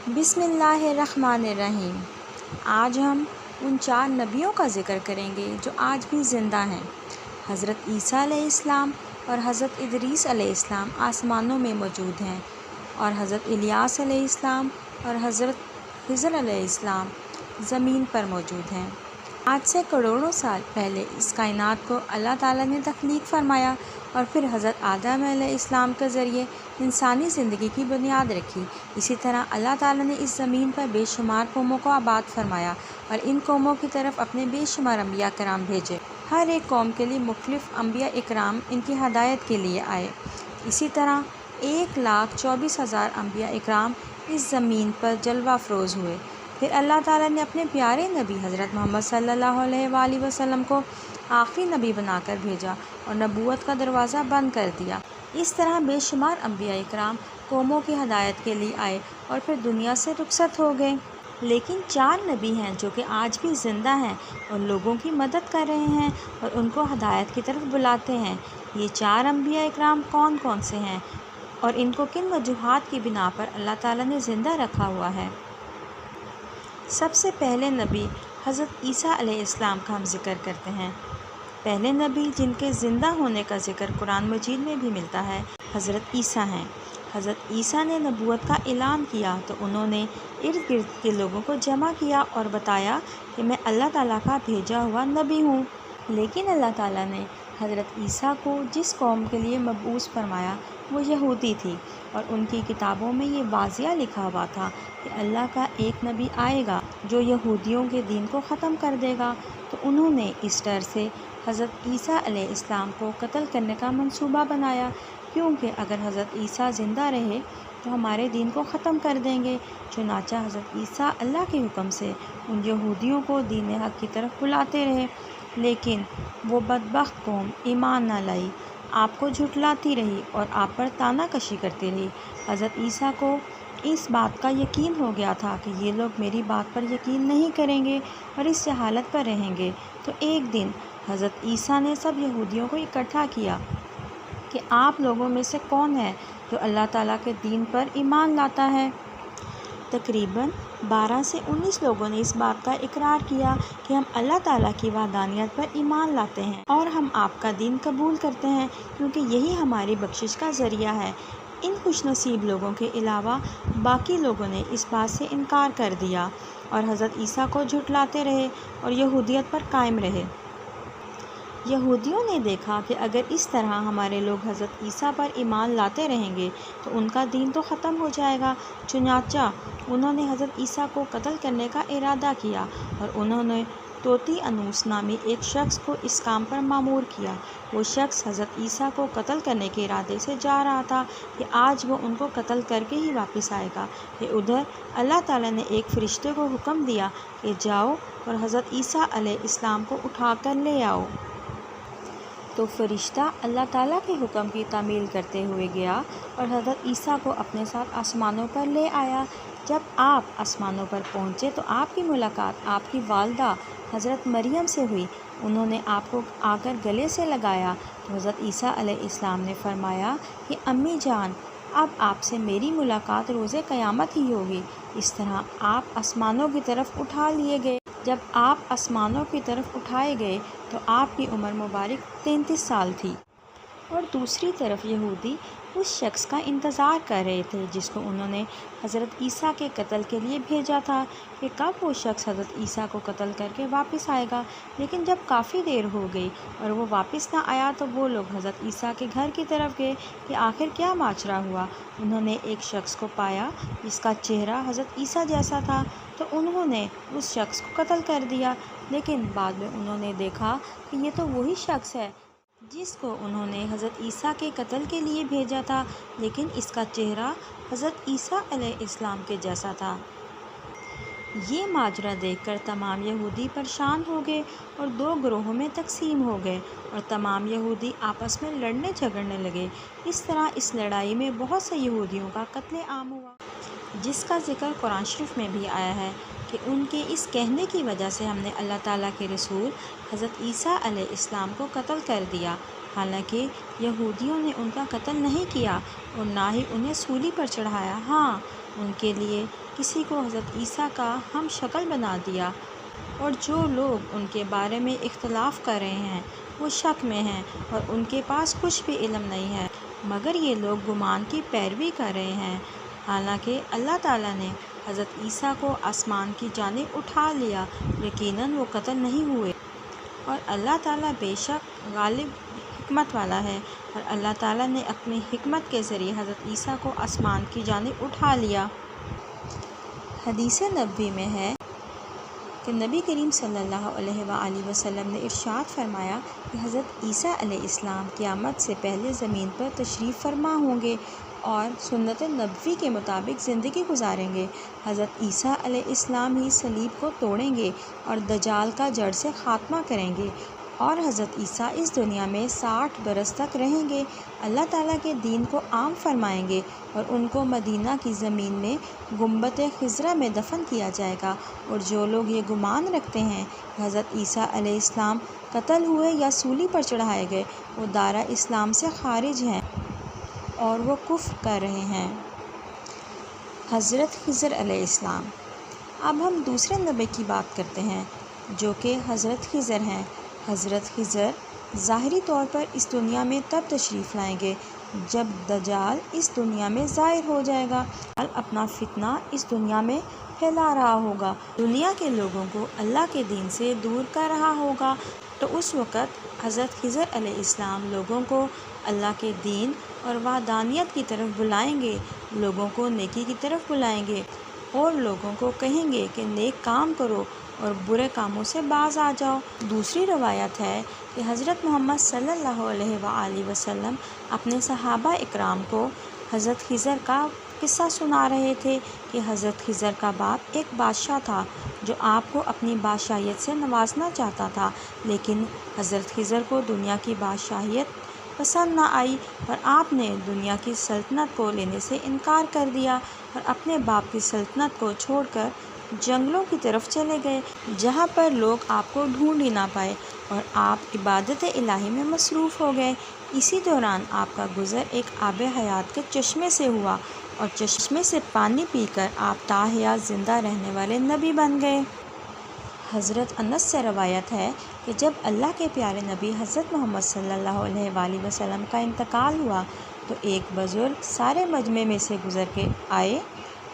بسم اللہ الرحمن الرحیم۔ آج ہم ان 4 نبیوں کا ذکر کریں گے جو آج بھی زندہ ہیں۔ حضرت عیسیٰ علیہ السلام اور حضرت ادریس علیہ السلام آسمانوں میں موجود ہیں، اور حضرت الیاس علیہ السلام اور حضرت خضر علیہ السلام زمین پر موجود ہیں۔ آج سے کروڑوں سال پہلے اس کائنات کو اللہ تعالیٰ نے تخلیق فرمایا، اور پھر حضرت آدم علیہ السلام کے ذریعے انسانی زندگی کی بنیاد رکھی۔ اسی طرح اللہ تعالیٰ نے اس زمین پر بے شمار قوموں کو آباد فرمایا، اور ان قوموں کی طرف اپنے بے شمار انبیاء کرام بھیجے۔ ہر ایک قوم کے لیے مختلف انبیاء اکرام ان کی ہدایت کے لیے آئے۔ اسی طرح 1,24,000 انبیاء اکرام اس زمین پر جلوہ افروز ہوئے۔ پھر اللہ تعالیٰ نے اپنے پیارے نبی حضرت محمد صلی اللہ علیہ وآلہ وسلم کو آخری نبی بنا کر بھیجا اور نبوت کا دروازہ بند کر دیا۔ اس طرح بے شمار انبیاء اکرام قوموں کی ہدایت کے لیے آئے اور پھر دنیا سے رخصت ہو گئے۔ لیکن 4 نبی ہیں جو کہ آج بھی زندہ ہیں اور لوگوں کی مدد کر رہے ہیں اور ان کو ہدایت کی طرف بلاتے ہیں۔ یہ 4 انبیاء اکرام کون کون سے ہیں اور ان کو کن وجوہات کی بنا پر اللہ تعالیٰ نے زندہ رکھا ہوا ہے؟ سب سے پہلے نبی حضرت عیسیٰ علیہ السلام کا ہم ذکر کرتے ہیں۔ پہلے نبی جن کے زندہ ہونے کا ذکر قرآن مجید میں بھی ملتا ہے، حضرت عیسیٰ ہیں۔ حضرت عیسیٰ نے نبوت کا اعلان کیا تو انہوں نے ارد گرد کے لوگوں کو جمع کیا اور بتایا کہ میں اللہ تعالیٰ کا بھیجا ہوا نبی ہوں۔ لیکن اللہ تعالیٰ نے حضرت عیسیٰ کو جس قوم کے لیے مبعوث فرمایا وہ یہودی تھی، اور ان کی کتابوں میں یہ واضح لکھا ہوا تھا کہ اللہ کا ایک نبی آئے گا جو یہودیوں کے دین کو ختم کر دے گا۔ تو انہوں نے اس ڈر سے حضرت عیسیٰ علیہ السلام کو قتل کرنے کا منصوبہ بنایا، کیونکہ اگر حضرت عیسیٰ زندہ رہے تو ہمارے دین کو ختم کر دیں گے۔ چنانچہ حضرت عیسیٰ اللہ کے حکم سے ان یہودیوں کو دین حق کی طرف بلاتے رہے، لیکن وہ بدبخت قوم ایمان نہ لائی، آپ کو جھٹلاتی رہی اور آپ پر طعنہ کشی کرتی رہی۔ حضرت عیسیٰ کو اس بات کا یقین ہو گیا تھا کہ یہ لوگ میری بات پر یقین نہیں کریں گے اور اس جہالت پر رہیں گے۔ تو ایک دن حضرت عیسیٰ نے سب یہودیوں کو اکٹھا کیا کہ آپ لوگوں میں سے کون ہے جو اللہ تعالیٰ کے دین پر ایمان لاتا ہے؟ تقریباً 12 سے 19 لوگوں نے اس بات کا اقرار کیا کہ ہم اللہ تعالیٰ کی وحدانیت پر ایمان لاتے ہیں اور ہم آپ کا دین قبول کرتے ہیں، کیونکہ یہی ہماری بخشش کا ذریعہ ہے۔ ان خوش نصیب لوگوں کے علاوہ باقی لوگوں نے اس بات سے انکار کر دیا اور حضرت عیسیٰ کو جھٹلاتے رہے اور یہودیت پر قائم رہے۔ یہودیوں نے دیکھا کہ اگر اس طرح ہمارے لوگ حضرت عیسیٰ پر ایمان لاتے رہیں گے تو ان کا دین تو ختم ہو جائے گا۔ چنانچہ انہوں نے حضرت عیسیٰ کو قتل کرنے کا ارادہ کیا، اور انہوں نے طوطی انوس نامی ایک شخص کو اس کام پر مامور کیا۔ وہ شخص حضرت عیسیٰ کو قتل کرنے کے ارادے سے جا رہا تھا کہ آج وہ ان کو قتل کر کے ہی واپس آئے گا کہ ادھر اللہ تعالیٰ نے ایک فرشتے کو حکم دیا کہ جاؤ اور حضرت عیسیٰ علیہ السلام کو اٹھا کر لے آؤ۔ تو فرشتہ اللہ تعالیٰ کے حکم کی تعمیل کرتے ہوئے گیا اور حضرت عیسیٰ کو اپنے ساتھ آسمانوں پر لے آیا۔ جب آپ آسمانوں پر پہنچے تو آپ کی ملاقات آپ کی والدہ حضرت مریم سے ہوئی۔ انہوں نے آپ کو آ کر گلے سے لگایا تو حضرت عیسیٰ علیہ السلام نے فرمایا کہ امی جان، اب آپ سے میری ملاقات روز قیامت ہی ہوگی۔ اس طرح آپ آسمانوں کی طرف اٹھا لیے گئے۔ جب آپ آسمانوں کی طرف اٹھائے گئے تو آپ کی عمر مبارک 33 سال تھی، اور دوسری طرف یہودی اس شخص کا انتظار کر رہے تھے جس کو انہوں نے حضرت عیسیٰ کے قتل کے لیے بھیجا تھا کہ کب وہ شخص حضرت عیسیٰ کو قتل کر کے واپس آئے گا۔ لیکن جب کافی دیر ہو گئی اور وہ واپس نہ آیا تو وہ لوگ حضرت عیسیٰ کے گھر کی طرف گئے کہ آخر کیا ماجرا ہوا۔ انہوں نے ایک شخص کو پایا جس کا چہرہ حضرت عیسیٰ جیسا تھا، تو انہوں نے اس شخص کو قتل کر دیا۔ لیکن بعد میں انہوں نے دیکھا کہ یہ تو وہی شخص ہے جس کو انہوں نے حضرت عیسیٰ کے قتل کے لیے بھیجا تھا، لیکن اس کا چہرہ حضرت عیسیٰ علیہ السلام کے جیسا تھا۔ یہ ماجرا دیکھ کر تمام یہودی پریشان ہو گئے اور 2 گروہوں میں تقسیم ہو گئے، اور تمام یہودی آپس میں لڑنے جھگڑنے لگے۔ اس طرح اس لڑائی میں بہت سے یہودیوں کا قتل عام ہوا، جس کا ذکر قرآن شریف میں بھی آیا ہے کہ ان کے اس کہنے کی وجہ سے ہم نے اللہ تعالیٰ کے رسول حضرت عیسیٰ علیہ السلام کو قتل کر دیا۔ حالانکہ یہودیوں نے ان کا قتل نہیں کیا اور نہ ہی انہیں سولی پر چڑھایا۔ ہاں، ان کے لیے کسی کو حضرت عیسیٰ کا ہم شکل بنا دیا، اور جو لوگ ان کے بارے میں اختلاف کر رہے ہیں وہ شک میں ہیں اور ان کے پاس کچھ بھی علم نہیں ہے، مگر یہ لوگ گمان کی پیروی کر رہے ہیں۔ حالانکہ اللہ تعالیٰ نے حضرت عیسیٰ کو آسمان کی جانب اٹھا لیا، یقیناً وہ قتل نہیں ہوئے، اور اللہ تعالیٰ بے شک غالب حکمت والا ہے، اور اللہ تعالیٰ نے اپنی حکمت کے ذریعے حضرت عیسیٰ کو آسمان کی جانب اٹھا لیا۔ حدیث نبوی میں ہے کہ نبی کریم صلی اللہ علیہ وآلہ وسلم نے ارشاد فرمایا کہ حضرت عیسیٰ علیہ السلام قیامت سے پہلے زمین پر تشریف فرما ہوں گے اور سنت نبوی کے مطابق زندگی گزاریں گے۔ حضرت عیسیٰ علیہ السلام ہی صلیب کو توڑیں گے اور دجال کا جڑ سے خاتمہ کریں گے، اور حضرت عیسیٰ اس دنیا میں 60 برس تک رہیں گے، اللہ تعالیٰ کے دین کو عام فرمائیں گے، اور ان کو مدینہ کی زمین میں گنبد خضرا میں دفن کیا جائے گا۔ اور جو لوگ یہ گمان رکھتے ہیں کہ حضرت عیسیٰ علیہ السلام قتل ہوئے یا سولی پر چڑھائے گئے، وہ دائرہ اسلام سے خارج ہیں اور وہ کفر کر رہے ہیں۔ حضرت خضر علیہ السلام۔ اب ہم دوسرے نبی کی بات کرتے ہیں جو کہ حضرت خضر ہیں۔ حضرت خضر ظاہری طور پر اس دنیا میں تب تشریف لائیں گے جب دجال اس دنیا میں ظاہر ہو جائے گا، اپنا فتنہ اس دنیا میں پھیلا رہا ہوگا، دنیا کے لوگوں کو اللہ کے دین سے دور کر رہا ہوگا، تو اس وقت حضرت خضر علیہ السلام لوگوں کو اللہ کے دین اور وحدانیت کی طرف بلائیں گے، لوگوں کو نیکی کی طرف بلائیں گے، اور لوگوں کو کہیں گے کہ نیک کام کرو اور برے کاموں سے باز آ جاؤ۔ دوسری روایت ہے کہ حضرت محمد صلی اللہ علیہ وآلہ وسلم اپنے صحابہ اکرام کو حضرت خضر کا قصہ سنا رہے تھے کہ حضرت خضر کا باپ ایک بادشاہ تھا جو آپ کو اپنی بادشاہیت سے نوازنا چاہتا تھا، لیکن حضرت خضر کو دنیا کی بادشاہیت پسند نہ آئی اور آپ نے دنیا کی سلطنت کو لینے سے انکار کر دیا اور اپنے باپ کی سلطنت کو چھوڑ کر جنگلوں کی طرف چلے گئے، جہاں پر لوگ آپ کو ڈھونڈ ہی نہ پائے، اور آپ عبادت الہی میں مصروف ہو گئے۔ اسی دوران آپ کا گزر ایک آب حیات کے چشمے سے ہوا، اور چشمے سے پانی پی کر آپ تاحیات زندہ رہنے والے نبی بن گئے۔ حضرت انس سے روایت ہے کہ جب اللہ کے پیارے نبی حضرت محمد صلی اللہ علیہ وآلہ وسلم کا انتقال ہوا تو ایک بزرگ سارے مجمع میں سے گزر کے آئے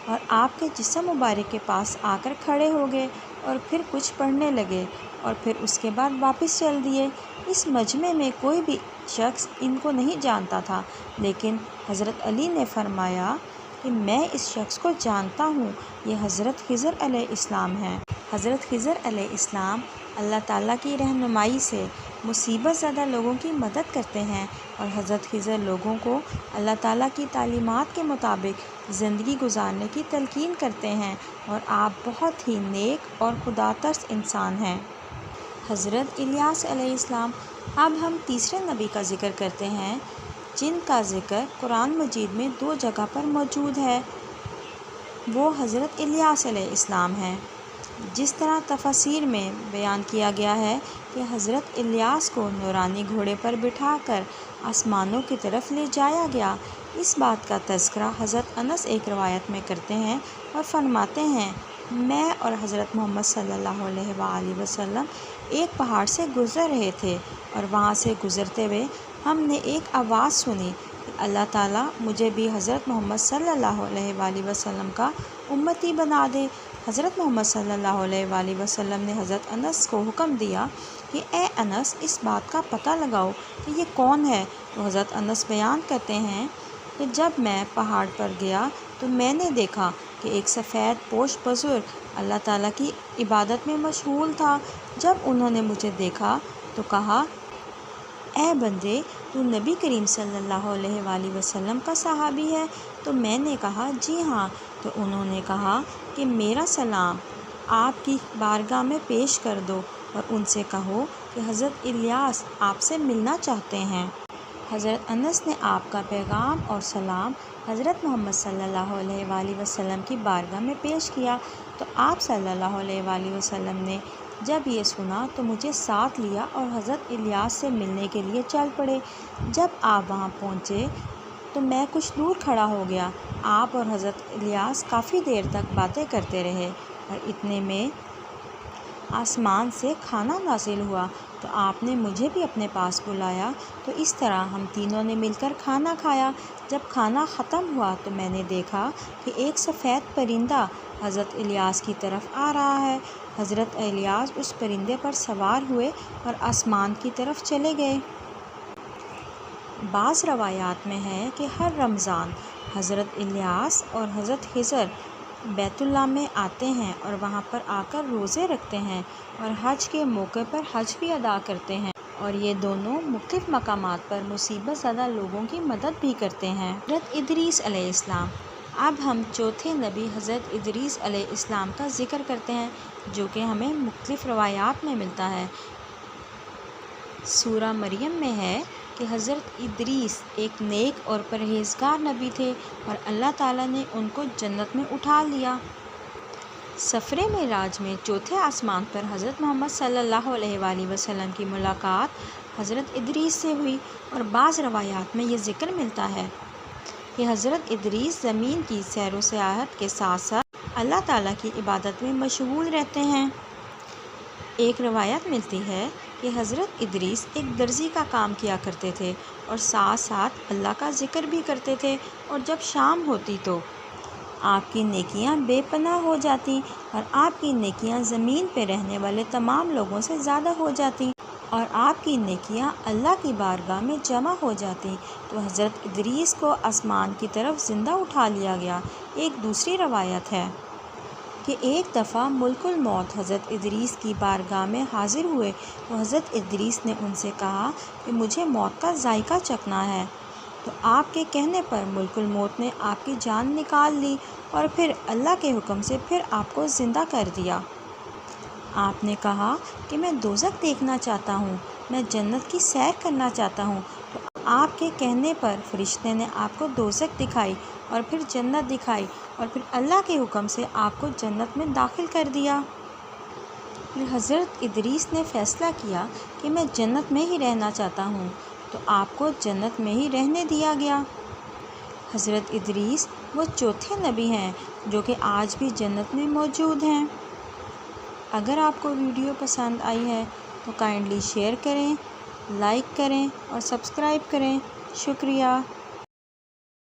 اور آپ کے جسم مبارک کے پاس آ کر کھڑے ہو گئے اور پھر کچھ پڑھنے لگے اور پھر اس کے بعد واپس چل دیے۔ اس مجمع میں کوئی بھی شخص ان کو نہیں جانتا تھا، لیکن حضرت علی نے فرمایا کہ میں اس شخص کو جانتا ہوں، یہ حضرت خضر علیہ السلام ہیں۔ حضرت خضر علیہ السلام اللہ تعالیٰ کی رہنمائی سے مصیبت زدہ لوگوں کی مدد کرتے ہیں، اور حضرت خضر لوگوں کو اللہ تعالیٰ کی تعلیمات کے مطابق زندگی گزارنے کی تلقین کرتے ہیں، اور آپ بہت ہی نیک اور خدا ترس انسان ہیں۔ حضرت الیاس علیہ السلام۔ اب ہم تیسرے نبی کا ذکر کرتے ہیں جن کا ذکر قرآن مجید میں 2 جگہ پر موجود ہے، وہ حضرت الیاس علیہ السلام ہیں۔ جس طرح تفاسیر میں بیان کیا گیا ہے کہ حضرت الیاس کو نورانی گھوڑے پر بٹھا کر آسمانوں کی طرف لے جایا گیا، اس بات کا تذکرہ حضرت انس ایک روایت میں کرتے ہیں اور فرماتے ہیں میں اور حضرت محمد صلی اللہ علیہ وآلہ وسلم ایک پہاڑ سے گزر رہے تھے، اور وہاں سے گزرتے ہوئے ہم نے ایک آواز سنی کہ اللہ تعالیٰ مجھے بھی حضرت محمد صلی اللہ علیہ وآلہ وسلم کا امتی بنا دے۔ حضرت محمد صلی اللہ علیہ وآلہ وسلم نے حضرت انس کو حکم دیا کہ اے انس اس بات کا پتہ لگاؤ کہ یہ کون ہے۔ تو حضرت انس بیان کرتے ہیں کہ جب میں پہاڑ پر گیا تو میں نے دیکھا کہ ایک سفید پوش بزرگ اللہ تعالیٰ کی عبادت میں مشغول تھا۔ جب انہوں نے مجھے دیکھا تو کہا اے بندے تو نبی کریم صلی اللہ علیہ وآلہ وسلم کا صحابی ہے؟ تو میں نے کہا جی ہاں۔ تو انہوں نے کہا کہ میرا سلام آپ کی بارگاہ میں پیش کر دو اور ان سے کہو کہ حضرت الیاس آپ سے ملنا چاہتے ہیں۔ حضرت انس نے آپ کا پیغام اور سلام حضرت محمد صلی اللہ علیہ وآلہ وسلم کی بارگاہ میں پیش کیا، تو آپ صلی اللہ علیہ وآلہ وسلم نے جب یہ سنا تو مجھے ساتھ لیا اور حضرت الیاس سے ملنے کے لیے چل پڑے۔ جب آپ وہاں پہنچے تو میں کچھ دور کھڑا ہو گیا آپ اور حضرت الیاس کافی دیر تک باتیں کرتے رہے اور اتنے میں آسمان سے کھانا نازل ہوا تو آپ نے مجھے بھی اپنے پاس بلایا، تو اس طرح ہم تینوں نے مل کر کھانا کھایا۔ جب کھانا ختم ہوا تو میں نے دیکھا کہ ایک سفید پرندہ حضرت الیاس کی طرف آ رہا ہے۔ حضرت الیاس اس پرندے پر سوار ہوئے اور آسمان کی طرف چلے گئے۔ بعض روایات میں ہے کہ ہر رمضان حضرت الیاس اور حضرت خضر بیت اللہ میں آتے ہیں اور وہاں پر آ کر روزے رکھتے ہیں اور حج کے موقع پر حج بھی ادا کرتے ہیں، اور یہ دونوں مختلف مقامات پر مصیبت زدہ لوگوں کی مدد بھی کرتے ہیں۔ حضرت ادریس علیہ السلام۔ اب ہم چوتھے نبی حضرت ادریس علیہ السلام کا ذکر کرتے ہیں، جو کہ ہمیں مختلف روایات میں ملتا ہے۔ سورہ مریم میں ہے کہ حضرت ادریس ایک نیک اور پرہیزگار نبی تھے اور اللہ تعالیٰ نے ان کو جنت میں اٹھا لیا۔ سفر معراج میں چوتھے آسمان پر حضرت محمد صلی اللہ علیہ وآلہ وسلم کی ملاقات حضرت ادریس سے ہوئی، اور بعض روایات میں یہ ذکر ملتا ہے کہ حضرت ادریس زمین کی سیر و سیاحت کے ساتھ ساتھ اللہ تعالیٰ کی عبادت میں مشغول رہتے ہیں۔ ایک روایت ملتی ہے کہ حضرت ادریس ایک درزی کا کام کیا کرتے تھے اور ساتھ ساتھ اللہ کا ذکر بھی کرتے تھے، اور جب شام ہوتی تو آپ کی نیکیاں بے پناہ ہو جاتی اور آپ کی نیکیاں زمین پہ رہنے والے تمام لوگوں سے زیادہ ہو جاتی اور آپ کی نیکیاں اللہ کی بارگاہ میں جمع ہو جاتی، تو حضرت ادریس کو آسمان کی طرف زندہ اٹھا لیا گیا۔ ایک دوسری روایت ہے کہ ایک دفعہ ملک الموت حضرت ادریس کی بارگاہ میں حاضر ہوئے تو حضرت ادریس نے ان سے کہا کہ مجھے موت کا ذائقہ چکھنا ہے، تو آپ کے کہنے پر ملک الموت نے آپ کی جان نکال لی اور پھر اللہ کے حکم سے پھر آپ کو زندہ کر دیا۔ آپ نے کہا کہ میں دوزخ دیکھنا چاہتا ہوں، میں جنت کی سیر کرنا چاہتا ہوں، تو آپ کے کہنے پر فرشتے نے آپ کو دوزخ دکھائی اور پھر جنت دکھائی اور پھر اللہ کے حکم سے آپ کو جنت میں داخل کر دیا۔ پھر حضرت ادریس نے فیصلہ کیا کہ میں جنت میں ہی رہنا چاہتا ہوں، تو آپ کو جنت میں ہی رہنے دیا گیا۔ حضرت ادریس وہ چوتھے نبی ہیں جو کہ آج بھی جنت میں موجود ہیں۔ اگر آپ کو ویڈیو پسند آئی ہے تو کائنڈلی شیئر کریں، لائک کریں اور سبسکرائب کریں۔ شکریہ۔